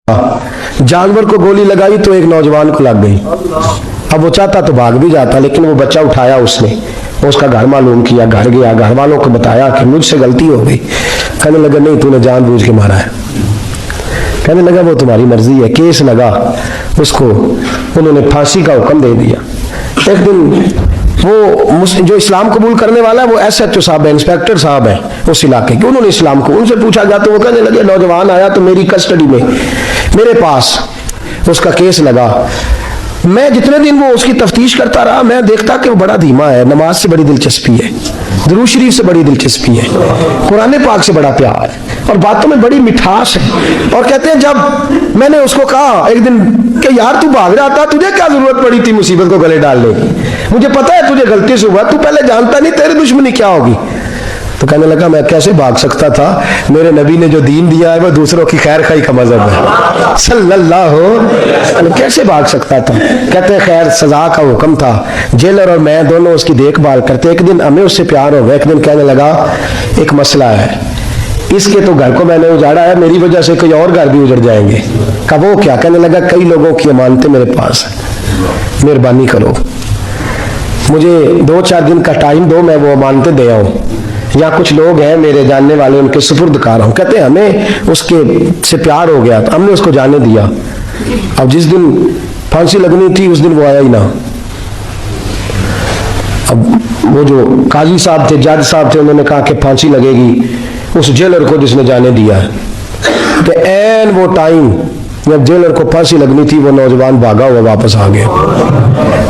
जानवर को गोली लगाई तो एक नौजवान को लग गई। अब वो चाहता तो भाग भी जाता, लेकिन वो बच्चा उठाया उसने, उसका घर मालूम किया, घर गया, घर वालों को बताया कि मुझसे गलती हो गई। कहने लगा नहीं, तूने जानबूझ के मारा है। कहने लगा वो तुम्हारी मर्जी है। केस लगा, उसको उन्होंने फांसी का हुक्म दे दिया। एक दिन वो जो इस्लाम कबूल करने वाला है वो SHO साहब है, इंस्पेक्टर साहब है उस इलाके के, उन्होंने इस्लाम को उनसे पूछा गया तो वो कहने लगे नौजवान आया तो मेरी कस्टडी में मेरे पास उसका केस लगा। मैं जितने दिन वो उसकी तफ्तीश करता रहा, मैं देखता कि वो बड़ा धीमा है, नमाज से बड़ी दिलचस्पी है, दुरूद शरीफ से बड़ी दिलचस्पी है, कुरान पाक से बड़ा प्यार है और बातों में बड़ी मिठास है। और कहते हैं जब मैंने उसको कहा एक दिन कि यार तू भाग रहा था, तुझे क्या जरूरत पड़ी थी मुसीबत को गले डालने की, मुझे पता है तुझे गलती से हुआ, तू पहले जानता नहीं तेरी दुश्मनी क्या होगी। तो कहने लगा मैं कैसे भाग सकता था, मेरे नबी ने जो दीन दिया है वो दूसरों की खैर खाई का मजहब है सल्लल्लाहु अलैहि वसल्लम, कैसे भाग सकता था। कहते हैं खैर सजा का हुक्म था, जेलर और मैं दोनों उसकी देखभाल करते। एक दिन हमें उससे प्यार हो गया, एक दिन कहने लगा एक मसला है, इसके तो घर को मैंने उजाड़ा है, मेरी वजह से कोई और घर भी उजड़ जाएंगे। कहा वो क्या। कहने लगा कई लोगों की अमानतें मेरे पास है, मेहरबानी करो मुझे 2-4 दिन का टाइम दो, मैं वो अमानतें दे आऊं, या कुछ लोग हैं मेरे जानने वाले उनके सुपुर्द कार हूं। कहते हैं हमें उसके से प्यार हो गया तो हमने उसको जाने दिया। अब जिस दिन फांसी लगनी थी उस दिन वो आया ही ना। अब वो जो काजी साहब थे, जज साहब थे, उन्होंने कहा कि फांसी लगेगी उस जेलर को जिसने जाने दिया है। तो ऐन वो टाइम जब जेलर को फांसी लगनी थी वो नौजवान भागा हुआ वापस आ गया।